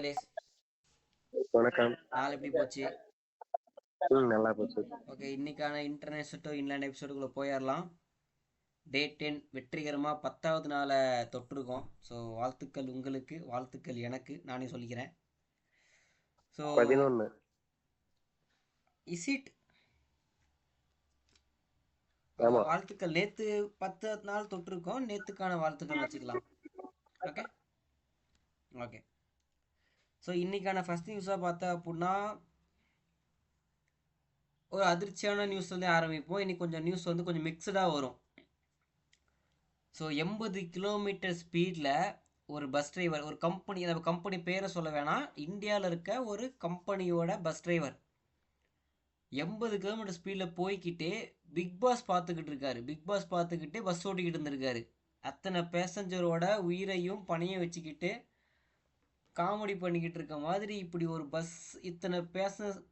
Please. வணக்கம். நாள் எப்படி போச்சு? நல்லா போச்சு. ஓகே, இன்னைக்கான இன்டர்நேஷனல் டு இன்லேண்ட் எபிசோடுக்குள்ளே போயிடலாம். டே 10 வெற்றிகரமாக 10வது நாளை தொட்டிருக்கோம். ஸோ வாழ்த்துக்கள் உங்களுக்கு, வாழ்த்துக்கள் எனக்கு, நானே சொல்லிக்கிறேன். ஸோ 11. இஸ் இட் ஆமா. வாழ்த்துக்கள். நேற்று 10 நாள் தொட்டிருக்கோம், நேற்றுக்கான வாழ்த்துக்கள் வச்சுக்கலாம். Okay okay. ஸோ இன்னைக்கான ஃபர்ஸ்ட் நியூஸாக பார்த்தா அப்படின்னா ஒரு அதிர்ச்சியான நியூஸ் வந்து ஆரம்பிப்போம். இன்னைக்கு கொஞ்சம் நியூஸ் வந்து கொஞ்சம் மிக்சடாக வரும். ஸோ 80 கிலோமீட்டர் ஸ்பீடில் ஒரு பஸ் டிரைவர், ஒரு கம்பெனி, அந்த கம்பெனி பேரை சொல்ல வேணாம், இந்தியாவில் இருக்க ஒரு கம்பெனியோட பஸ் டிரைவர் 80 கிலோமீட்டர் ஸ்பீடில் போய்கிட்டே பிக் பாஸ் பார்த்துக்கிட்டு இருக்காரு. பிக் பாஸ் பார்த்துக்கிட்டே பஸ் ஓட்டிக்கிட்டு இருந்திருக்காரு. அத்தனை பேசஞ்சரோட உயிரையும் பணையம் வச்சுக்கிட்டு காமெடி பண்ணிக்கிட்டு இருக்க மாதிரி இப்படி ஒரு பஸ் இத்தனை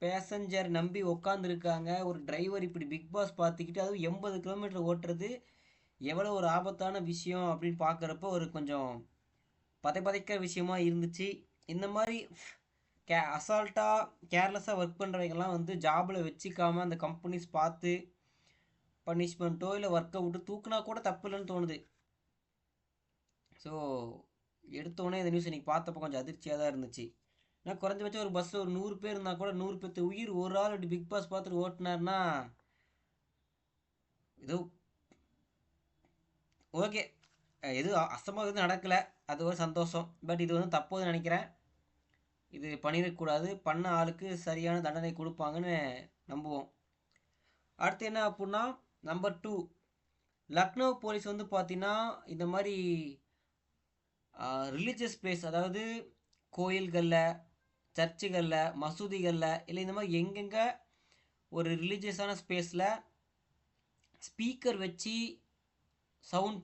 பேசஞ்சர் நம்பி உக்காந்துருக்காங்க. ஒரு டிரைவர் இப்படி பிக் பாஸ் பார்த்துக்கிட்டு அதுவும் 80 கிலோமீட்டர் ஓட்டுறது எவ்வளோ ஒரு ஆபத்தான விஷயம் அப்படின்னு பார்க்குறப்ப ஒரு கொஞ்சம் பதைக்கிற விஷயமா இருந்துச்சு. இந்த மாதிரி அசால்ட்டாக கேர்லெஸ்ஸாக ஒர்க் பண்ணுறவங்கெல்லாம் வந்து ஜாபில் வச்சுக்காமல் அந்த கம்பெனிஸ் பார்த்து பனிஷ்மெண்ட்டோ இல்லை ஒர்க்கை விட்டு தூக்குனா கூட தப்பு இல்லைன்னு தோணுது. ஸோ எடுத்தோடனே இந்த நியூஸ் இன்றைக்கி பார்த்தப்போ கொஞ்சம் அதிர்ச்சியாக தான் இருந்துச்சு. ஏன்னா குறைஞ்சபட்சம் ஒரு பஸ்ஸில் ஒரு 100 பேர் இருந்தால் கூட 100 பேர்த்து உயிர் ஒரு ஆள் அப்படி பிக் பாஸ் பார்த்துட்டு ஓட்டினார்னா ஏதோ ஓகே, எது அசமாக எதுவும் நடக்கலை, அது ஒரு சந்தோஷம். பட் இது வந்து தப்போது நினைக்கிறேன். இது பண்ணிடக்கூடாது, பண்ண ஆளுக்கு சரியான தண்டனை கொடுப்பாங்கன்னு நம்புவோம். அடுத்து என்ன அப்படின்னா நம்பர் 2, லக்னோ போலீஸ் வந்து பார்த்தீங்கன்னா இந்த மாதிரி ரிலீஜியஸ் பிளேஸ், அதாவது கோயில்களில், சர்ச்சுகளில், மசூதிகளில், இல்லை இந்த மாதிரி எங்கெங்கே ஒரு ரிலீஜியஸான ஸ்பேஸில் ஸ்பீக்கர் வச்சு சவுண்ட்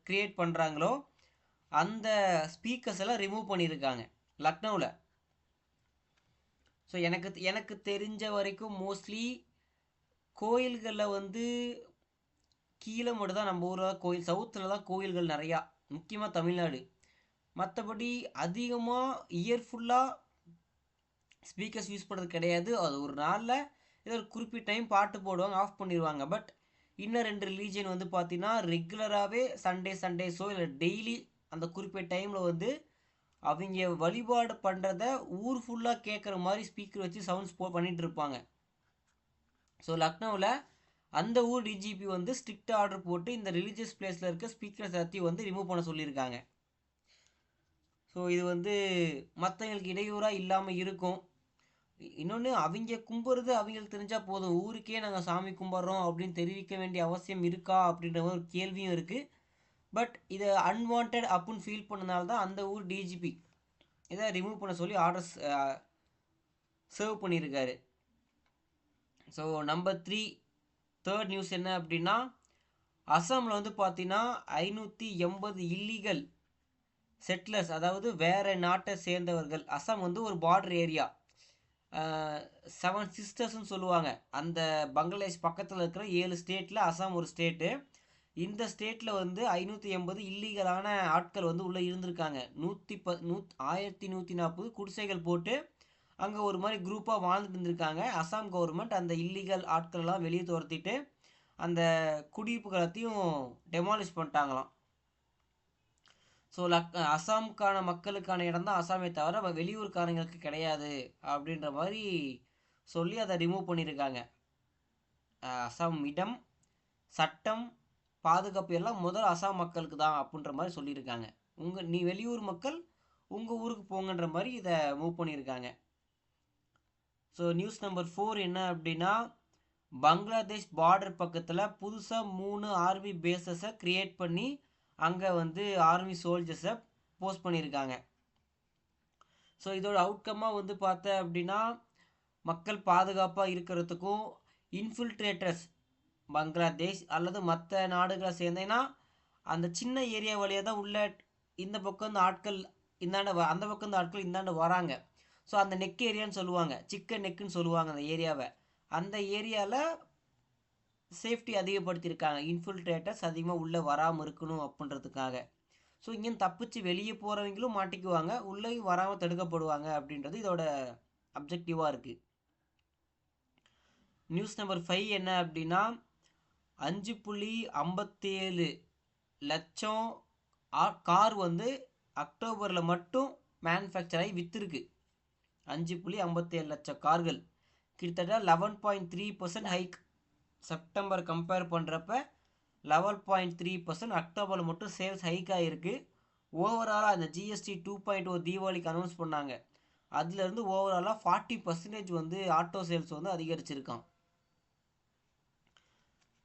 க்ரியேட் பண்ணுறாங்களோ அந்த ஸ்பீக்கர்ஸ் எல்லாம் ரிமூவ் பண்ணியிருக்காங்க லக்னோவில். ஸோ எனக்கு தெரிஞ்ச வரைக்கும் மோஸ்ட்லி கோயில்களில் வந்து கீழே மட்டும் தான், நம்ம ஊரில் கோயில் சவுத்தில் தான் கோயில்கள் நிறையா, முக்கியமாக தமிழ்நாடு. மற்றபடி அதிகமாக இயர்ஃபுல்லாக ஸ்பீக்கர்ஸ் யூஸ் பண்ணுறது கிடையாது. அது ஒரு நாளில் ஏதோ ஒரு குறிப்பிட்ட டைம் பாட்டு போடுவாங்க, ஆஃப் பண்ணிடுவாங்க. பட் இன்னும் 2 ரிலீஜியன் வந்து பார்த்தீங்கன்னா ரெகுலராகவே சண்டேஸோ இல்லை டெய்லி அந்த குறிப்பிட்ட டைமில் வந்து அவங்க வழிபாடு பண்ணுறத ஊர் ஃபுல்லாக கேட்குற மாதிரி ஸ்பீக்கர் வச்சு சவுண்ட்ஸ் பண்ணிகிட்டு இருப்பாங்க. ஸோ லக்னோவில் அந்த ஊர் டிஜிபி வந்து ஸ்ட்ரிக்ட் ஆர்டர் போட்டு இந்த ரிலீஜியஸ் பிளேஸில் இருக்க ஸ்பீக்கர்ஸ் எல்லாத்தையும் வந்து ரிமூவ் பண்ண சொல்லியிருக்காங்க. ஸோ இது வந்து மற்றவங்களுக்கு இடையூறாக இல்லாமல் இருக்கும். இன்னொன்று, அவங்க கும்பிட்றது அவங்களுக்கு தெரிஞ்சால் போதும், ஊருக்கே நாங்கள் சாமி கும்பிட்றோம் அப்படின்னு தெரிவிக்க வேண்டிய அவசியம் இருக்கா அப்படின்ற ஒரு கேள்வியும் இருக்குது. பட் இதை அன்வான்ட் அப்படின்னு ஃபீல் பண்ணனால தான் அந்த ஊர் டிஜிபி இதை ரிமூவ் பண்ண சொல்லி ஆர்டர்ஸ் சர்வ் பண்ணியிருக்காரு. ஸோ நம்பர் 3, தேர்ட் நியூஸ் என்ன அப்படின்னா அசாமில் வந்து பார்த்தீங்கன்னா 580 இல்லீகல் செட்டிலர்ஸ், அதாவது வேறு நாட்டை சேர்ந்தவர்கள். அசாம் வந்து ஒரு பார்டர் ஏரியா, 7 சிஸ்டர்ஸ்ன்னு சொல்லுவாங்க. அந்த பங்களாதேஷ் பக்கத்தில் இருக்கிற 7 ஸ்டேட்டில் அசாம் ஒரு ஸ்டேட்டு. இந்த ஸ்டேட்டில் வந்து 580 இல்லீகலான ஆட்கள் வந்து உள்ளே இருந்திருக்காங்க. 1140 குடிசைகள் போட்டு அங்கே ஒரு மாதிரி குரூப்பாக வாழ்ந்துட்டு இருந்திருக்காங்க. அசாம் கவர்மெண்ட் அந்த இல்லீகல் ஆட்களெல்லாம் வெளியே துரத்திட்டு அந்த குடியிருப்புகளத்தையும் டெமாலிஷ் பண்ணிட்டாங்களாம். ஸோ அசாமுக்கான மக்களுக்கான இடம் தான் அசாமே தவிர வெளியூர்காரங்களுக்கு கிடையாது அப்படின்ற மாதிரி சொல்லி அதை ரிமூவ் பண்ணியிருக்காங்க. அசாம் இடம், சட்டம், பாதுகாப்பு எல்லாம் முதல் அசாம் மக்களுக்கு தான் அப்படின்ற மாதிரி சொல்லியிருக்காங்க. நீ வெளியூர் மக்கள் உங்கள் ஊருக்கு போங்கன்ற மாதிரி இதை மூவ் பண்ணியிருக்காங்க. ஸோ நியூஸ் நம்பர் 4 என்ன அப்படின்னா பங்களாதேஷ் பார்டர் பக்கத்தில் புதுசாக 3 ஆர்மி பேஸஸை க்ரியேட் பண்ணி அங்கே வந்து ஆர்மி சோல்ஜர்ஸை போஸ்ட் பண்ணியிருக்காங்க. ஸோ இதோட அவுட்கம்மாக வந்து பார்த்தேன் அப்படின்னா மக்கள் பாதுகாப்பாக இருக்கிறதுக்கும் இன்ஃபில்ட்ரேட்டர்ஸ் பங்களாதேஷ் அல்லது மற்ற நாடுகளை சேர்ந்தேன்னா அந்த சின்ன ஏரியா வழியாக தான் உள்ள இந்த பக்கம் இந்த ஆட்கள் இந்தாண்ட அந்த பக்கம் இந்த ஆட்கள் இந்தாண்ட வராங்க. ஸோ அந்த நெக் ஏரியான்னு சொல்லுவாங்க, சிக்கன் நெக்குன்னு சொல்லுவாங்க அந்த ஏரியாவை. அந்த ஏரியாவில் சேஃப்டி அதிகப்படுத்தியிருக்காங்க, இன்ஃபில்ட்ரேட்டர்ஸ் அதிகமாக உள்ளே வராமல் இருக்கணும் அப்படின்றதுக்காக. ஸோ இங்கேருந்து தப்பிச்சு வெளியே போகிறவங்களும் மாட்டிக்குவாங்க, உள்ளே வராமல் தடுக்கப்படுவாங்க அப்படின்றது இதோட அப்ஜெக்டிவாக இருக்குது. நியூஸ் நம்பர் 5 என்ன அப்படின்னா 5.57 லட்சம் கார் வந்து அக்டோபரில் மட்டும் மேனுஃபேக்சர் ஆகி விற்றுருக்கு. 5.57 லட்சம் கார்கள், கிட்டத்தட்ட 11.3% ஹைக். செப்டம்பர் கம்பேர் பண்ணுறப்ப 11.3% அக்டோபரில் மட்டும் சேல்ஸ் ஹைக் ஆகிருக்கு. ஓவராலாக அந்த ஜிஎஸ்டி 2.0 தீபாவளிக்கு அனௌன்ஸ் பண்ணாங்க, அதுலேருந்து ஓவராலாக 40% வந்து ஆட்டோ சேல்ஸ் வந்து அதிகரிச்சிருக்கான்.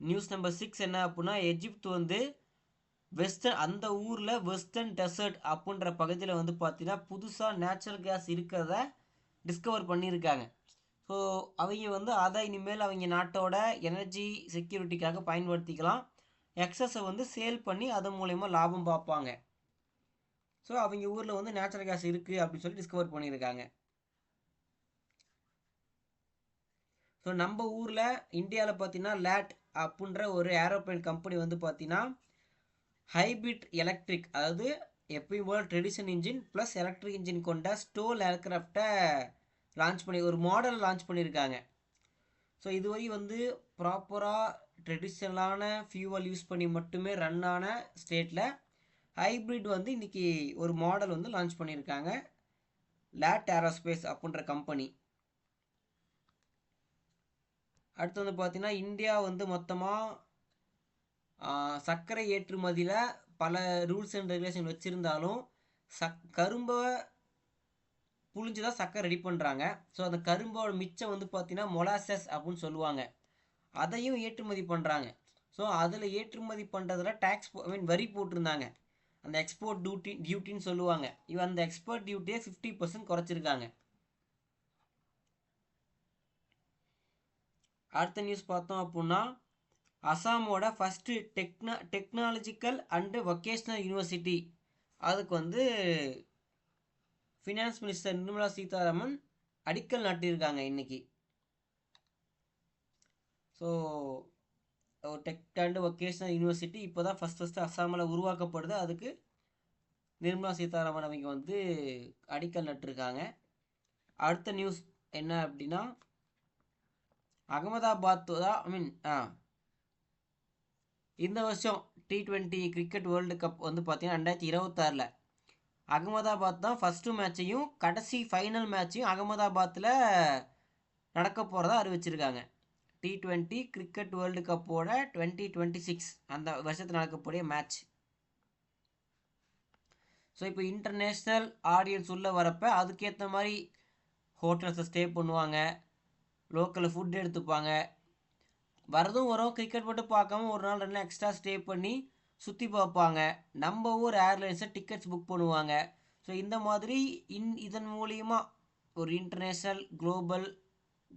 நியூஸ் நம்பர் 6 என்ன அப்படின்னா எஜிப்த் வந்து வெஸ்டர்ன் அந்த ஊரில் வெஸ்டர்ன் டெசர்ட் அப்படின்ற பகுதியில் வந்து பார்த்தீங்கன்னா புதுசாக நேச்சுரல் கேஸ் இருக்கிறத டிஸ்கவர் பண்ணியிருக்காங்க. ஸோ அவங்க வந்து அதை இனிமேல் அவங்க நாட்டோட எனர்ஜி செக்யூரிட்டிக்காக பயன்படுத்திக்கலாம். எக்ஸஸை வந்து சேல் பண்ணி அது மூலயமா லாபம் பார்ப்பாங்க. ஸோ அவங்க ஊரில் வந்து நேச்சுரல் கேஸ் இருக்குது அப்படின்னு சொல்லி டிஸ்கவர் பண்ணியிருக்காங்க. ஸோ நம்ம ஊரில் இந்தியாவில் பார்த்தீங்கன்னா லேட் அப்படின்ற ஒரு ஏரோப்ளேன் கம்பெனி வந்து பார்த்தீங்கன்னா ஹைபிரிட் எலக்ட்ரிக், அதாவது எப்பயும் போல் traditional engine plus electric engine கொண்ட ஸ்டோல் ஏர்க்ராஃப்டை லான்ச் பண்ணி ஒரு மாடல் லான்ச் பண்ணியிருக்காங்க. ஸோ இதுவரை வந்து ப்ராப்பராக ட்ரெடிஷ்னலான ஃபியூவல் யூஸ் பண்ணி மட்டுமே ரன் ஆன ஸ்டேட்டில் ஹைப்ரிட் வந்து இன்றைக்கி ஒரு மாடல் வந்து லான்ச் பண்ணியிருக்காங்க லேட் ஏரோஸ்பேஸ் அப்படின்ற கம்பெனி. அடுத்து வந்து பார்த்திங்கன்னா இந்தியா வந்து மொத்தமாக சர்க்கரை ஏற்றுமதியில் பல ரூல்ஸ் அண்ட் ரெகுலேஷன் வச்சுருந்தாலும் கரும்பை புழிஞ்சு தான் சர்க்கரை ரெடி பண்ணுறாங்க. ஸோ அந்த கரும்போட மிச்சம் வந்து பார்த்திங்கன்னா மொலாசஸ் அப்படின்னு சொல்லுவாங்க, அதையும் ஏற்றுமதி பண்ணுறாங்க. ஸோ அதில் ஏற்றுமதி பண்ணுறதுல டேக்ஸ் வரி போட்டிருந்தாங்க, அந்த எக்ஸ்போர்ட் டியூட்டின்னு சொல்லுவாங்க. அந்த எக்ஸ்போர்ட் டியூட்டியை 50% குறைச்சிருக்காங்க. அடுத்த நியூஸ் பார்த்தோம் அப்படின்னா அசாமோட first technological and vocational university, அதுக்கு வந்து ஃபினான்ஸ் மினிஸ்டர் நிர்மலா சீதாராமன் அடிக்கல் நாட்டியிருக்காங்க இன்னைக்கு. So tech and vocational university இப்போ தான் ஃபஸ்ட்டு அசாமில் உருவாக்கப்படுது. அதுக்கு நிர்மலா சீதாராமன் அவங்க வந்து அடிக்கல் நட்டிருக்காங்க. அடுத்த நியூஸ் என்ன அப்படின்னா அகமதாபாத் தான் இந்த வருஷம் T20 கிரிக்கெட் வேர்ல்டு கப் வந்து பார்த்தீங்கன்னா 2026 அகமதாபாத் தான் ஃபஸ்ட்டு மேட்சையும் கடைசி ஃபைனல் மேட்சையும் அகமதாபாத்தில் நடக்க போகிறதா அறிவிச்சிருக்காங்க. T20 கிரிக்கெட் வேர்ல்டு கப்போட 2026 அந்த வருஷத்தில் நடக்கக்கூடிய மேட்ச். ஸோ இப்போ இன்டர்நேஷ்னல் ஆடியன்ஸ் உள்ளே வரப்போ அதுக்கேற்ற மாதிரி ஹோட்டல்ஸில் ஸ்டே பண்ணுவாங்க, லோக்கலில் ஃபுட் எடுத்துப்பாங்க. வரதும் வரும், கிரிக்கெட் மட்டும் பார்க்காம ஒரு நாள் 2 நாள் எக்ஸ்ட்ரா ஸ்டே பண்ணி சுற்றி பார்ப்பாங்க. நம்ம ஊர் ஏர்லைன்ஸை டிக்கெட்ஸ் புக் பண்ணுவாங்க. ஸோ இந்த மாதிரி இதன் மூலிமா ஒரு இன்டர்நேஷ்னல் குளோபல்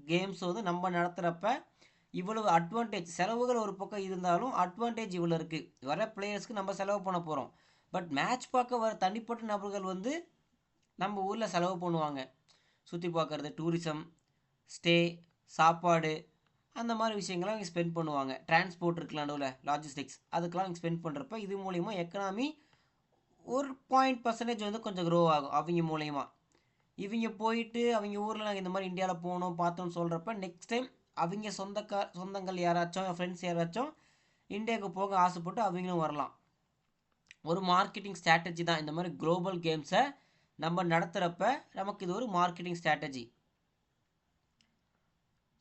கேம்ஸ் வந்து நம்ம நடத்துகிறப்ப இவ்வளவு அட்வான்டேஜ், செலவுகள் ஒரு பக்கம் இருந்தாலும் அட்வான்டேஜ் இவ்வளோ இருக்குது. வர பிளேயர்ஸ்க்கு நம்ம செலவு பண்ண போகிறோம், பட் மேட்ச் பார்க்க வர தனிப்பட்ட நபர்கள் வந்து நம்ம ஊரில் செலவு பண்ணுவாங்க. சுற்றி பார்க்குறது, டூரிசம், ஸ்டே, சாப்பாடு, அந்த மாதிரி விஷயங்கள்லாம் இங்கே ஸ்பெண்ட் பண்ணுவாங்க. டிரான்ஸ்போர்ட் இருக்குல்ல நடுவில், லாஜிஸ்டிக்ஸ், அதுக்கெலாம் இங்கே ஸ்பெண்ட் பண்ணுறப்ப இது மூலிமா எக்கனாமி ஒரு 0.% வந்து கொஞ்சம் க்ரோ ஆகும் அவங்க மூலயமா. இவங்க போயிட்டு அவங்க ஊரில் நாங்கள் இந்த மாதிரி இந்தியாவில் போனோம் பார்த்தோன்னு சொல்கிறப்ப நெக்ஸ்ட் டைம் அவங்க சொந்தங்கள் யாராச்சும் ஃப்ரெண்ட்ஸ் யாராச்சும் இந்தியாவுக்கு போக ஆசைப்பட்டு அவங்களும் வரலாம். ஒரு மார்க்கெட்டிங் ஸ்ட்ராட்டஜி தான் இந்த மாதிரி குளோபல் கேம்ஸை நம்ம நடத்துகிறப்ப நமக்கு இது ஒரு மார்க்கெட்டிங் ஸ்ட்ராட்டஜி.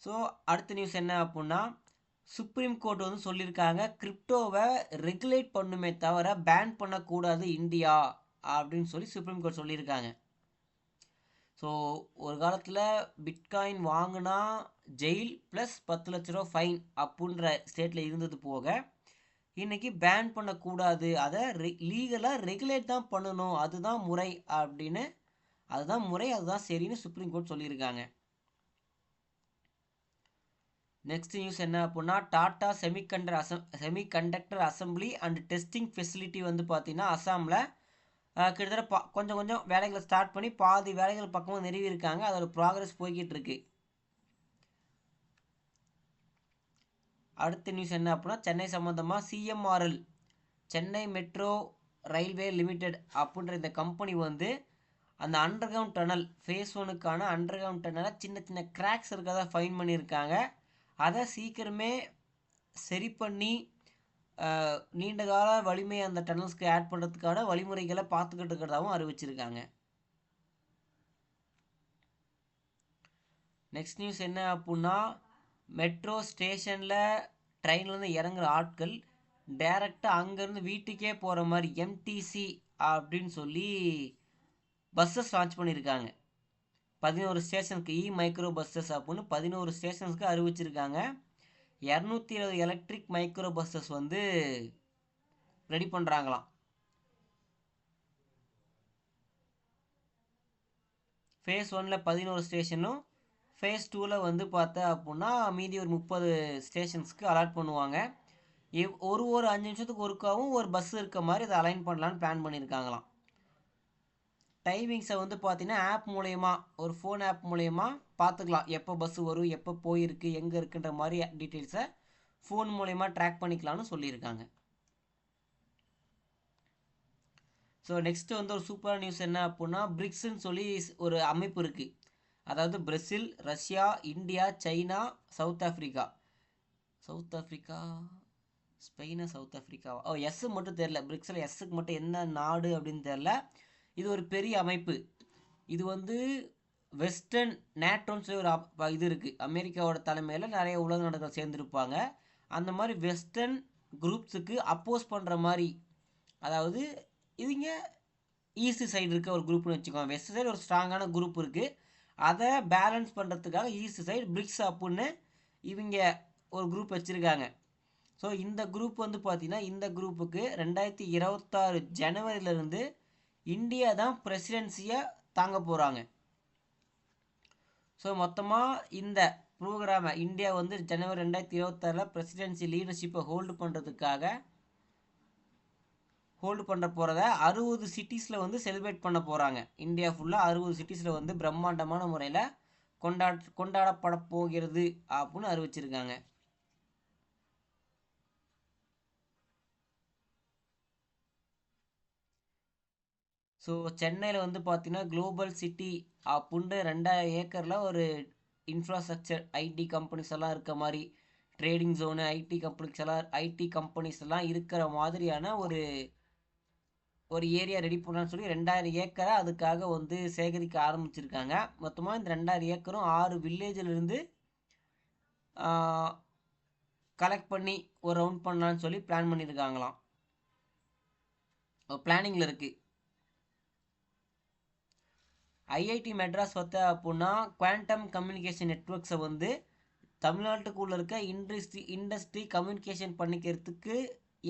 ஸோ அடுத்த நியூஸ் என்ன அப்படின்னா சுப்ரீம் கோர்ட் வந்து சொல்லியிருக்காங்க கிரிப்டோவை ரெகுலேட் பண்ணுமே தவிர பேன் பண்ணக்கூடாது இந்தியா அப்படின்னு சொல்லி சுப்ரீம் கோர்ட் சொல்லியிருக்காங்க. ஸோ ஒரு காலத்தில் பிட்காயின் வாங்கினா ஜெயில் ப்ளஸ் 10 லட்ச ரூபா ஃபைன் அப்படின்ற ஸ்டேட்டில் இருந்தது போக இன்றைக்கி பேன் பண்ணக்கூடாது, அதை லீகலாக ரெகுலேட் தான் பண்ணணும், அதுதான் முறை அப்படின்னு, அதுதான் சரின்னு சுப்ரீம் கோர்ட் சொல்லியிருக்காங்க. நெக்ஸ்ட் நியூஸ் என்ன அப்படின்னா Tata semiconductor assembly and testing facility வந்து பார்த்தீங்கன்னா அசாமில் கிட்டத்தட்ட கொஞ்சம் வேலைகளை ஸ்டார்ட் பண்ணி பாதி வேலைகள் பக்கமாக நிறுவியிருக்காங்க. அதோட ப்ராக்ரஸ் போய்கிட்டு இருக்கு. அடுத்த நியூஸ் என்ன அப்படின்னா சென்னை சம்மந்தமாக CMRL Chennai metro railway limited அப்படின்ற இந்த கம்பெனி வந்து அந்த அண்டர் கிரவுண்ட் டனல் ஃபேஸ் ஒனுக்கான அண்டர் கிரவுண்ட் டனலை சின்ன சின்ன கிராக்ஸ் இருக்கிறதா ஃபைன் பண்ணியிருக்காங்க. அதை சீக்கிரமே சரி பண்ணி நீண்ட கால வலிமையை அந்த டனல்ஸ்க்கு ஆட் பண்ணுறதுக்கான வழிமுறைகளை பார்த்துக்கிட்டு இருக்கிறதாவும் அறிவிச்சிருக்காங்க. நெக்ஸ்ட் நியூஸ் என்ன அப்படின்னா, மெட்ரோ ஸ்டேஷனில் ட்ரெயின்லேருந்து இறங்குற ஆட்கள் டைரெக்டாக அங்கேருந்து வீட்டுக்கே போகிற மாதிரி எம்டிசி அப்படின்னு சொல்லி பஸ்ஸஸ் லான்ச் பண்ணியிருக்காங்க. 11 ஸ்டேஷனுக்கு மைக்ரோ பஸ்ஸஸ் அப்படின்னு 11 ஸ்டேஷன்ஸ்க்கு அறிவிச்சிருக்காங்க. 220 எலக்ட்ரிக் மைக்ரோ பஸ்ஸஸ் வந்து ரெடி பண்ணுறாங்களாம். ஃபேஸ் 1ல் 11 ஸ்டேஷனும் ஃபேஸ் 2ல் வந்து பார்த்தா அப்படின்னா மீதி ஒரு 30 ஸ்டேஷன்ஸ்க்கு அலாட் பண்ணுவாங்க. ஒரு 5 நிமிஷத்துக்கு ஒருக்காவும் ஒரு பஸ் இருக்க மாதிரி அதை அலைன் பண்ணலான்னு பிளான் பண்ணியிருக்காங்களாம். டைமிங்ஸை வந்து பார்த்தீங்கன்னா ஆப் மூலயமா, ஒரு ஃபோன் ஆப் மூலயமா பார்த்துக்கலாம். எப்போ பஸ் வரும், எப்போ போயிருக்கு, எங்கே இருக்குன்ற மாதிரி டீட்டெயில்ஸை ஃபோன் மூலயமா ட்ராக் பண்ணிக்கலாம்னு சொல்லியிருக்காங்க. ஸோ நெக்ஸ்ட்டு வந்து ஒரு சூப்பர் நியூஸ் என்ன அப்படின்னா, பிரிக்ஸ்ன்னு சொல்லி ஒரு அமைப்பு இருக்குது. அதாவது Brazil, Russia, India, China, South Africa, ஸ்பெயினா, சவுத் ஆஃப்ரிக்காவா, எஸ் மட்டும் தெரில. பிரிக்ஸில் எஸ்ஸுக்கு மட்டும் என்ன நாடு அப்படின்னு தெரில. இது ஒரு பெரிய அமைப்பு. இது வந்து வெஸ்டர்ன் நேட்டோன்னு சொல்லி ஒரு இது இருக்குது. அமெரிக்காவோட தலைமையில் நிறைய உலக நாடுகள் சேர்ந்துருப்பாங்க. அந்த மாதிரி வெஸ்டர்ன் குரூப்ஸுக்கு அப்போஸ் பண்ணுற மாதிரி, அதாவது இவங்க ஈஸ்ட் சைடு இருக்க ஒரு குரூப்னு வச்சுக்கோங்க. வெஸ்ட் சைடு ஒரு ஸ்ட்ராங்கான குரூப் இருக்குது. அதை பேலன்ஸ் பண்ணுறதுக்காக ஈஸ்ட் சைடு பிரிக்ஸ் அப்படின்னு இவங்க ஒரு குரூப் வச்சுருக்காங்க. ஸோ இந்த குரூப் வந்து பார்த்திங்கன்னா, இந்த குரூப்புக்கு 2026 ஜனவரியிலேருந்து இந்தியா தான் பிரசிடென்சியாக தாங்க போகிறாங்க. ஸோ மொத்தமாக இந்த ப்ரோக்ராமை இந்தியா வந்து ஜனவரி 2026 பிரசிடென்சி லீடர்ஷிப்பை ஹோல்டு பண்ணுற போகிறத 60 சிட்டிஸில் வந்து செலிப்ரேட் பண்ண போகிறாங்க. இந்தியா ஃபுல்லாக 60 சிட்டிஸில் வந்து பிரம்மாண்டமான முறையில் கொண்டாடப்பட போகிறது அப்படின்னு அறிவிச்சிருக்காங்க. ஸோ சென்னையில் வந்து பார்த்தீங்கன்னா குளோபல் சிட்டி அப்படின்ட்டு 2000 ஏக்கரில் ஒரு இன்ஃப்ராஸ்ட்ரக்சர் ஐடி கம்பெனிஸ் எல்லாம் இருக்க மாதிரி, ட்ரேடிங் ஜோனு, ஐடி கம்பெனிஸ் எல்லாம் இருக்கிற மாதிரியான ஒரு ஏரியா ரெடி பண்ணலான்னு சொல்லி 2000 ஏக்கரை அதுக்காக வந்து சேகரிக்க ஆரம்பிச்சிருக்காங்க. மொத்தமாக இந்த 2000 ஏக்கரும் 6 வில்லேஜிலிருந்து கலெக்ட் பண்ணி ஒரு ரவுண்ட் பண்ணலான்னு சொல்லி பிளான் பண்ணியிருக்காங்களாம். பிளானிங்கில் இருக்குது. ஐஐடி மெட்ராஸ் பார்த்தா அப்படின்னா குவாண்டம் கம்யூனிகேஷன் நெட்ஒர்க்ஸை வந்து தமிழ்நாட்டுக்குள்ளே இருக்க இண்டஸ்ட்ரி கம்யூனிகேஷன் பண்ணிக்கிறதுக்கு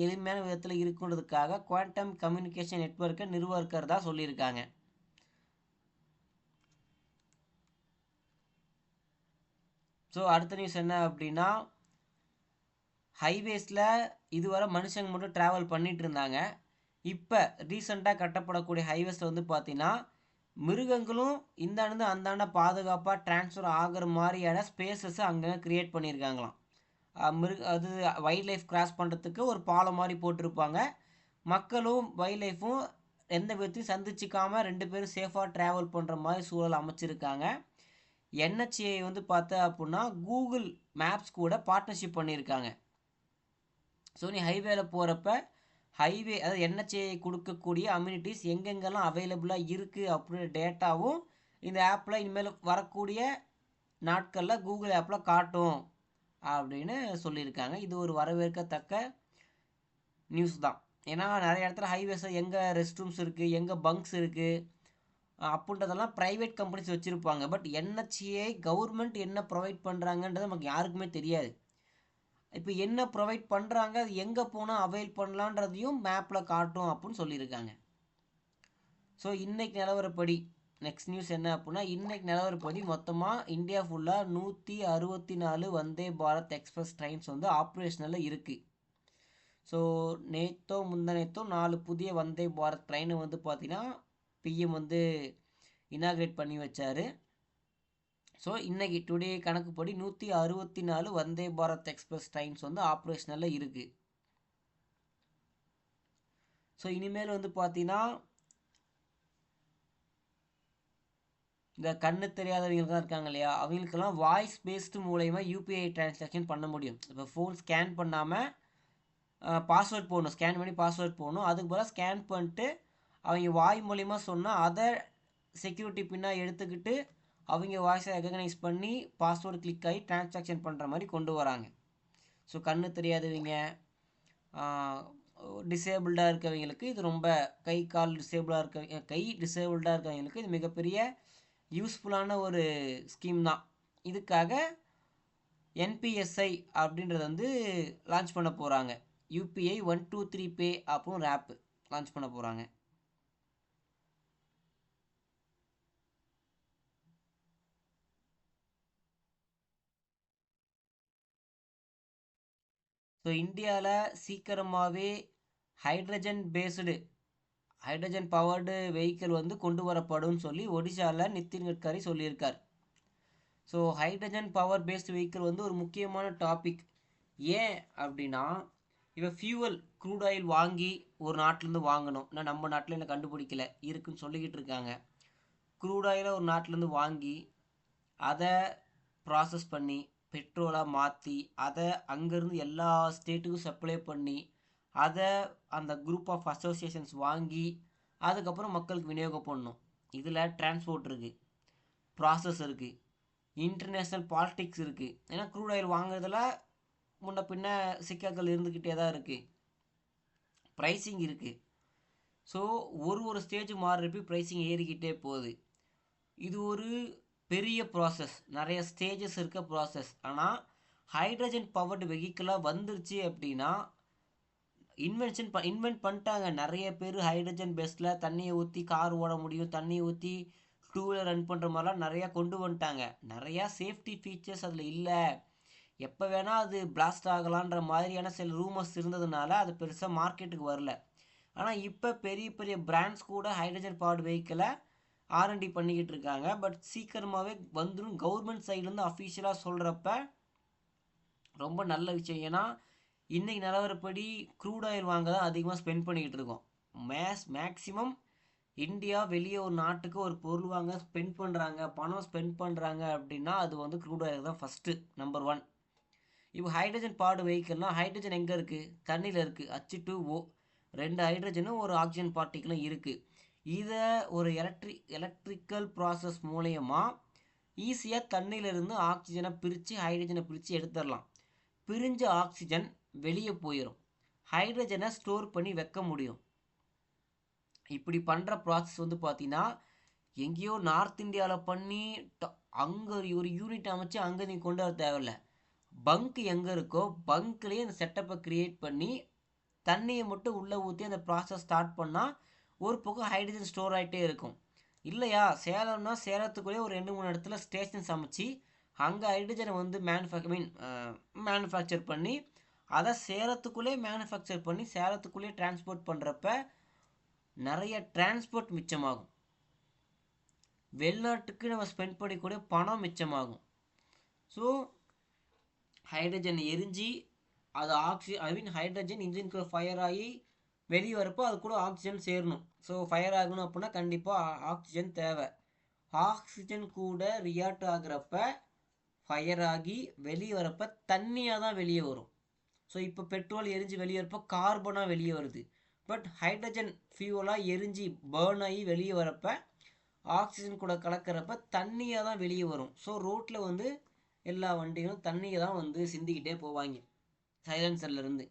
எளிமையான விதத்தில் இருக்குன்றதுக்காக குவாண்டம் கம்யூனிகேஷன் நெட்ஒர்க்கை நிறுவக்கிறதா சொல்லியிருக்காங்க. ஸோ அடுத்த நியூஸ் என்ன அப்படின்னா, ஹைவேஸில் இதுவரை மனுஷங்க மட்டும் ட்ராவல் பண்ணிட்டு இருந்தாங்க. இப்போ ரீசெண்டாக கட்டப்படக்கூடிய ஹைவேஸில் வந்து பார்த்தீங்கன்னா மிருகங்களும் இந்தாண்டு அந்தாண்ட பாதுகாப்பாக டிரான்ஸ்ஃபர் ஆகிற மாதிரியான ஸ்பேசஸை அங்கே க்ரியேட் பண்ணியிருக்காங்களாம். அது வைல்ட் லைஃப் கிராஸ் பண்ணுறதுக்கு ஒரு பாலம் மாதிரி போட்டிருப்பாங்க. மக்களும் வைல்ட் லைஃப்பும் எந்த விதத்தையும் சந்திச்சிக்காமல் 2 பேரும் சேஃபாக ட்ராவல் பண்ணுற மாதிரி சூழல் அமைச்சிருக்காங்க. என்ஹெச்ஏ வந்து பார்த்தா அப்படின்னா கூகுள் மேப்ஸ் கூட பார்ட்னர்ஷிப் பண்ணியிருக்காங்க. ஸோ நீ ஹைவேல போகிறப்ப அதாவது என்ஹெச்ஏ கொடுக்கக்கூடிய அம்யூனிட்டிஸ் எங்கெங்கெல்லாம் அவைலபிளாக இருக்குது அப்படின்ற டேட்டாவும் இந்த ஆப்பில் இனிமேல் வரக்கூடிய நாட்களில் கூகுள் ஆப்பில் காட்டும் அப்படின்னு சொல்லியிருக்காங்க. இது ஒரு வரவேற்கத்தக்க நியூஸ் தான். ஏன்னா நிறைய இடத்துல ஹைவேஸில் எங்கே ரெஸ்ட் ரூம்ஸ் இருக்குது, எங்கே பங்க்ஸ் இருக்குது அப்படின்றதெல்லாம் ப்ரைவேட் கம்பெனிஸ் வச்சுருப்பாங்க. பட் என்ஹெச்ஏ கவர்மெண்ட் என்ன ப்ரொவைட் பண்ணுறாங்கன்றது நமக்கு யாருக்குமே தெரியாது. இப்போ என்ன ப்ரொவைட் பண்ணுறாங்க, அது எங்கே போனால் அவைல் பண்ணலான்றதையும் மேப்பில் காட்டும் அப்படின்னு சொல்லியிருக்காங்க. ஸோ இன்றைக்கி நிலவரப்படி நெக்ஸ்ட் நியூஸ் என்ன அப்படின்னா, இன்றைக்கி நிலவரப்படி மொத்தமாக இந்தியா ஃபுல்லாக 164 வந்தே பாரத் எக்ஸ்பிரஸ் ட்ரெயின்ஸ் வந்து ஆப்ரேஷனலில் இருக்குது. ஸோ முந்தநேத்தோ 4 புதிய வந்தே பாரத் ட்ரெயினை வந்து பார்த்திங்கன்னா பிஎம் வந்து இனாக்ரேட் பண்ணி வச்சார். ஸோ இன்றைக்கி டுடே கணக்குப்படி 164 வந்தே பாரத் எக்ஸ்பிரஸ் ட்ரெயின்ஸ் வந்து ஆப்ரேஷனலில் இருக்குது. ஸோ இனிமேல் வந்து பார்த்தீங்கன்னா இந்த கண்ணு தெரியாதவங்க இருக்காங்க இல்லையா, அவங்களுக்கெல்லாம் வாய்ஸ் பேஸ்டு மூலயமா யூபிஐ டிரான்சாக்ஷன் பண்ண முடியும். இப்போ ஃபோன் ஸ்கேன் பண்ணாமல் பாஸ்வேர்ட் போடணும், ஸ்கேன் பண்ணி பாஸ்வேர்ட் போடணும். அதுக்கு பதிலாக ஸ்கேன் பண்ணிட்டு அவங்க வாய் மூலிமா சொன்னால் அதை செக்யூரிட்டி பின்னாக எடுத்துக்கிட்டு அவங்க வாய்ஸை ரெகக்னைஸ் பண்ணி பாஸ்வேர்டு கிளிக் ஆகி டிரான்சாக்ஷன் பண்ணுற மாதிரி கொண்டு வராங்க. ஸோ கண்ணு தெரியாதவங்க, டிசேபிள்டாக இருக்கவங்களுக்கு இது ரொம்ப கை டிசேபிள்டாக இருக்கவங்களுக்கு இது மிகப்பெரிய யூஸ்ஃபுல்லான ஒரு ஸ்கீம் தான். இதுக்காக என்பிஎஸ்ஐ அப்படின்றது வந்து லான்ச் பண்ண போகிறாங்க. யூபிஐ 123 பே அப்படின்னு ஒரு ஆப் லான்ச் பண்ண போகிறாங்க. ஸோ இந்தியாவில் சீக்கிரமாகவே ஹைட்ரஜன் பவர்டு வெஹிக்கிள் வந்து கொண்டு வரப்படும் சொல்லி ஒடிஷாவில் நிதின் கட்கரி சொல்லியிருக்கார். So hydrogen power based vehicle வந்து ஒரு முக்கியமான டாபிக். ஏன் அப்படின்னா, இப்போ ஃபியூவல் க்ரூட் ஆயில் வாங்கி ஒரு நாட்டிலேருந்து வாங்கணும், ஆனால் நம்ம நாட்டில் என்ன கண்டுபிடிக்கல இருக்குன்னு சொல்லிக்கிட்டு இருக்காங்க. க்ரூட் ஆயிலை ஒரு நாட்டிலேருந்து வாங்கி அதை ப்ராசஸ் பண்ணி பெட்ரோலாக மாற்றி அதை அங்கேருந்து எல்லா ஸ்டேட்டுக்கும் சப்ளை பண்ணி அதை அந்த குரூப் ஆஃப் அசோசியேஷன்ஸ் வாங்கி அதுக்கப்புறம் மக்களுக்கு விநியோகம் பண்ணணும். இதில் டிரான்ஸ்போர்ட் இருக்குது, ப்ராசஸ் இருக்குது, இன்டர்நேஷ்னல் பாலிட்டிக்ஸ் இருக்குது. ஏன்னா க்ரூட் ஆயில் வாங்குறதுல முன்ன பின்ன சிக்கல்கள் இருந்துக்கிட்டே தான் இருக்குது. ப்ரைஸிங் இருக்குது. ஸோ ஒரு ஸ்டேஜ் மாறுறப்ப ப்ரைஸிங் ஏறிக்கிட்டே போகுது. இது ஒரு பெரிய ப்ராசஸ், நிறைய ஸ்டேஜஸ் இருக்க ப்ராசஸ். ஆனால் ஹைட்ரஜன் பவர்டு வெஹிக்கிளாக வந்துருச்சு அப்படின்னா இன்வென்ட் பண்ணிட்டாங்க நிறைய பேர். ஹைட்ரஜன் பேஸில் தண்ணியை ஊற்றி கார் ஓட முடியும், தண்ணியை ஊற்றி டூ வீலர் ரன் பண்ணுற மாதிரிலாம் நிறையா கொண்டு வந்துட்டாங்க. நிறையா சேஃப்டி ஃபீச்சர்ஸ் அதில் இல்லை. எப்போ வேணால் அது பிளாஸ்ட் ஆகலான்ற மாதிரியான சில ரூமர்ஸ் இருந்ததுனால அது பெருசாக மார்க்கெட்டுக்கு வரல. ஆனால் இப்போ பெரிய பெரிய பிராண்ட்ஸ் கூட ஹைட்ரஜன் பவர்டு வெஹிக்கிளை ஆர்என்டி பண்ணிக்கிட்டு இருக்காங்க. பட் சீக்கிரமாகவே வந்துடும். கவர்மெண்ட் சைட்லேருந்து அஃபீஷியலாக சொல்கிறப்ப ரொம்ப நல்ல விஷயம். ஏன்னா இன்றைக்கி நிலவரப்படி க்ரூட் ஆயில் வாங்க தான் அதிகமாக ஸ்பெண்ட் பண்ணிக்கிட்டு இருக்கோம். மேக்ஸிமம் இந்தியா வெளியே ஒரு நாட்டுக்கு ஒரு பொருள் வாங்க பணம் ஸ்பெண்ட் பண்ணுறாங்க அப்படின்னா அது வந்து க்ரூட் ஆயில் தான் ஃபஸ்ட்டு, நம்பர் 1. இப்போ ஹைட்ரஜன் பவர்டு வெஹிக்கிள்னால் ஹைட்ரஜன் எங்கே இருக்குது? தண்ணியில் இருக்குது. H2O, 2 ஹைட்ரஜனும் ஒரு ஆக்சிஜன் பார்ட்டிகளும் இருக்குது. இதை ஒரு எலக்ட்ரிக்கல் ப்ராசஸ் மூலயமா ஈஸியாக தண்ணியிலிருந்து ஆக்சிஜனை பிரித்து ஹைட்ரஜனை பிரித்து எடுத்துடலாம். பிரிஞ்ச ஆக்சிஜன் வெளியே போயிடும், ஹைட்ரஜனை ஸ்டோர் பண்ணி வைக்க முடியும். இப்படி பண்ணுற ப்ராசஸ் வந்து பார்த்தீங்கன்னா எங்கேயோ நார்த் இந்தியாவில் பண்ணி அங்கே ஒரு யூனிட் அமைச்சு அங்கே நீ கொண்டு வர தேவையில்ல. பங்க் எங்கே இருக்கோ பங்க்லேயே அந்த செட்டப்பை க்ரியேட் பண்ணி தண்ணியை மட்டும் உள்ளே ஊற்றி அந்த ப்ராசஸ் ஸ்டார்ட் பண்ணால் ஒரு பக்கம் ஹைட்ரஜன் ஸ்டோர் ஆகிட்டே இருக்கும். இல்லையா, சேலம்னா சேலத்துக்குள்ளேயே ஒரு 2-3 இடத்துல ஸ்டேஷன்ஸ் அமைச்சு அங்கே ஹைட்ரஜனை வந்து மேனுஃபேக்சர் பண்ணி அதை சேலத்துக்குள்ளே மேனுஃபேக்சர் பண்ணி சேலத்துக்குள்ளேயே டிரான்ஸ்போர்ட் பண்ணுறப்ப நிறைய டிரான்ஸ்போர்ட் மிச்சமாகும். வெளிநாட்டுக்கு நம்ம ஸ்பெண்ட் பண்ணிக்கூட பணம் மிச்சமாகும். ஸோ ஹைட்ரஜன் எரிஞ்சு அது ஹைட்ரஜன் இன்ஜினுக்குள்ள ஃபயர் ஆகி வெளியே வரப்போ அது கூட ஆக்சிஜன் சேரணும். ஸோ ஃபயர் ஆகணும் அப்படின்னா கண்டிப்பாக ஆக்சிஜன் தேவை. ஆக்சிஜன் கூட ரியாக்ட் ஆகிறப்ப ஃபயர் ஆகி வெளியே வரப்போ தண்ணியாக தான் வெளியே வரும். ஸோ இப்போ பெட்ரோல் எரிஞ்சு வெளியே வரப்போ கார்பனாக வெளியே வருது. பட் ஹைட்ரஜன் ஃபியூவலாக எரிஞ்சு பேர்ன் ஆகி வெளியே வரப்போ ஆக்சிஜன் கூட கலக்கிறப்ப தண்ணியாக தான் வெளியே வரும். ஸோ ரோட்டில் வந்து எல்லா வண்டிகளும் தண்ணியை தான் வந்து சிந்திக்கிட்டே போவாங்க சைலன்சர்லேருந்து.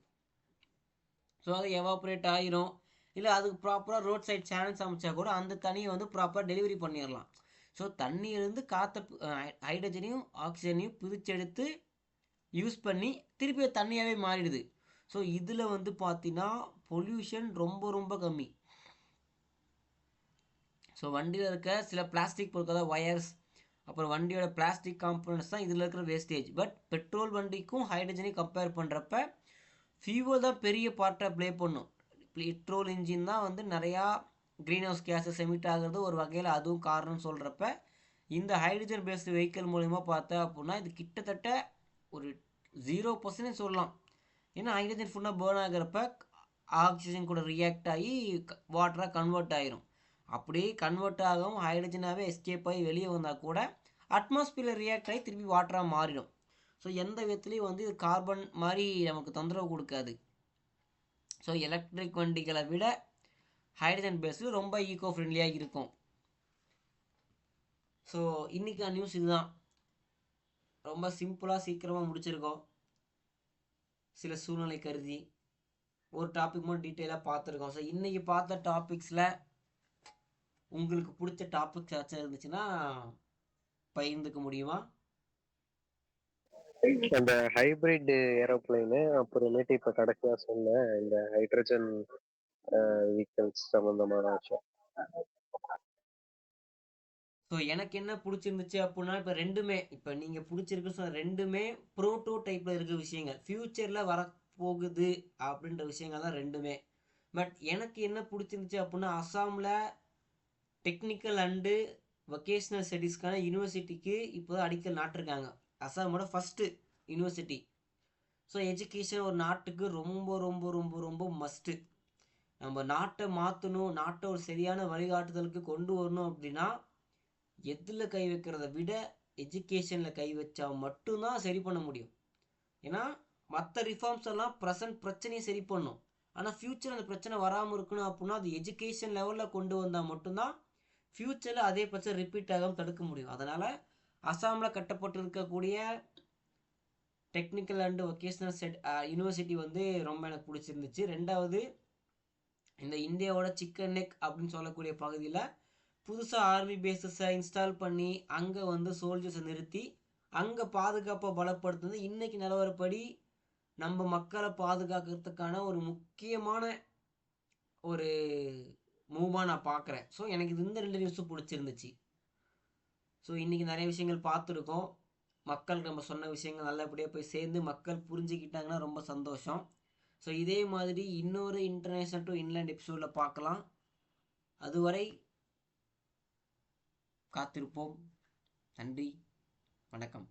ஸோ அது எவாப்ரேட் ஆகிரும். இல்லை அதுக்கு ப்ராப்பராக ரோட் சைட் சேனல்ஸ் அமைச்சா கூட அந்த தண்ணியை வந்து ப்ராப்பராக டெலிவரி பண்ணிடலாம். ஸோ தண்ணியிலேருந்து ஹைட்ரஜனையும் ஆக்சிஜனையும் பிரிச்செடுத்து யூஸ் பண்ணி திருப்பி தண்ணியாகவே மாறிடுது. ஸோ இதில் வந்து பார்த்தீங்கன்னா பொல்யூஷன் ரொம்ப ரொம்ப கம்மி. ஸோ வண்டியில் இருக்க சில பிளாஸ்டிக் பொருட்கள், தான் ஒயர்ஸ், அப்புறம் வண்டியோட பிளாஸ்டிக் காம்பனன்ட்ஸ் தான் இதில் இருக்கிற வேஸ்டேஜ். பட் பெட்ரோல் வண்டிக்கும் ஹைட்ரஜனையும் கம்பேர் பண்ணுறப்ப ஃபியூவல் தான் பெரிய பார்ட்டை ப்ளே பண்ணும். பெட்ரோல் இன்ஜின் தான் வந்து நிறையா க்ரீன் ஹவுஸ் கேஸஸ் எமிட் ஆகிறது ஒரு வகையில் அதுவும் காரணம்னு சொல்கிறப்ப இந்த ஹைட்ரஜன் பேஸ்டு வெஹிக்கிள் மூலிமா பார்த்தா அப்படின்னா இது கிட்டத்தட்ட ஒரு 0% சொல்லலாம். ஏன்னா ஹைட்ரஜன் ஃபுல்லாக பேர்ன் ஆகிறப்ப ஆக்சிஜன் கூட ரியாக்ட் ஆகி வாட்டராக கன்வெர்ட் ஆயிரும். அப்படியே கன்வெர்ட் ஆகும் ஹைட்ரஜனாகவே எஸ்கேப் ஆகி வெளியே வந்தால் கூட அட்மாஸ்பியரில் ரியாக்ட் ஆகி திருப்பி வாட்டராக மாறிடும். ஸோ எந்த விதத்துலேயும் வந்து இது கார்பன் மாதிரி நமக்கு தொந்தரவு கொடுக்காது. ஸோ எலக்ட்ரிக் வண்டிகளை விட ஹைட்ரஜன் பேஸில் ரொம்ப ஈகோ ஃப்ரெண்ட்லியாக இருக்கும். ஸோ இன்றைக்கான நியூஸ் இதுதான். ரொம்ப சிம்பிளாக சீக்கிரமாக முடிச்சிருக்கோம். சில சூழ்நிலை கருதி ஒரு டாபிக் மட்டும் டீட்டெயிலாக பார்த்துருக்கோம். ஸோ இன்றைக்கி பார்த்த டாபிக்ஸில் உங்களுக்கு பிடிச்ச டாபிக்ஸ் ஏதாச்சும் இருந்துச்சுன்னா பகிர்ந்துக்க முடியுமா? அந்த ஹைபிரிட் ஏரோப்ளைனு, அப்புறமேட்டு இப்ப கடைசியா சொன்ன இந்த ஹைட்ரஜன் வெஹிக்கிள்ஸ் சம்பந்தமான விஷயம். ஸோ எனக்கு என்ன பிடிச்சிருந்துச்சு அப்படின்னா, இப்போ ரெண்டுமே இப்போ நீங்கள் பிடிச்சிருக்கு சொன்ன ரெண்டுமே ப்ரோட்டோ டைப்பில் இருக்க விஷயங்கள், ஃப்யூச்சரில் வரப்போகுது அப்படின்ற விஷயங்கள் தான் ரெண்டுமே. பட் எனக்கு என்ன பிடிச்சிருந்துச்சு அப்படின்னா, அஸ்ஸாமில் டெக்னிக்கல் அண்டு வொகேஷ்னல் ஸ்டடீஸ்க்கான யூனிவர்சிட்டிக்கு இப்போ தான் அடிக்கல் நாட்டிருக்காங்க. அஸ்ஸாமோட ஃபஸ்ட்டு யூனிவர்சிட்டி. ஸோ எஜுகேஷன் ஒரு நாட்டுக்கு ரொம்ப ரொம்ப ரொம்ப ரொம்ப மஸ்ட்டு. நம்ம நாட்டை மாற்றணும், நாட்டை ஒரு சரியான வழிகாட்டுதலுக்கு கொண்டு வரணும் அப்படின்னா எதில் கை வைக்கிறத விட எஜுகேஷனில் கை வச்சா மட்டும்தான் சரி பண்ண முடியும். ஏன்னா மற்ற ரிஃபார்ம்ஸ் எல்லாம் ப்ரெசன்ட் பிரச்சனையை சரி பண்ணும். ஆனால் ஃப்யூச்சர் அந்த பிரச்சனை வராமல் இருக்கணும் அப்படின்னா அது எஜுகேஷன் லெவலில் கொண்டு வந்தால் மட்டும்தான் ஃப்யூச்சரில் அதே பிரச்சனை ரிப்பீட் ஆகாமல் தடுக்க முடியும். அதனால் அஸ்ஸாமில் கட்டப்பட்டு இருக்கக்கூடிய டெக்னிக்கல் அண்டு வொகேஷ்னல் யூனிவர்சிட்டி வந்து ரொம்ப எனக்கு பிடிச்சிருந்துச்சு. ரெண்டாவது, இந்த இந்தியாவோட சிக்கன் நெக் அப்படின்னு சொல்லக்கூடிய பகுதியில் புதுசாக ஆர்மி பேஸஸை இன்ஸ்டால் பண்ணி அங்கே வந்து சோல்ஜர்ஸை நிறுத்தி அங்கே பாதுகாப்பை பலப்படுத்துறது இன்றைக்கி நிலவரப்படி நம்ம மக்களை பாதுகாக்கிறதுக்கான ஒரு முக்கியமான ஒரு மூவாக நான் பார்க்குறேன். ஸோ எனக்கு இது இந்த 2 நியூஸும் பிடிச்சிருந்துச்சு. ஸோ இன்றைக்கி நிறைய விஷயங்கள் பார்த்துருக்கோம். மக்கள் நம்ம சொன்ன விஷயங்கள் நல்லபடியாக போய் சேர்ந்து மக்கள் புரிஞ்சுக்கிட்டாங்கன்னா ரொம்ப சந்தோஷம். ஸோ இதே மாதிரி இன்னொரு இன்டர்நேஷ்னல் டு இன்லேண்ட் எபிசோடில் பார்க்கலாம். அதுவரை காத்திருப்போம். நன்றி, வணக்கம்.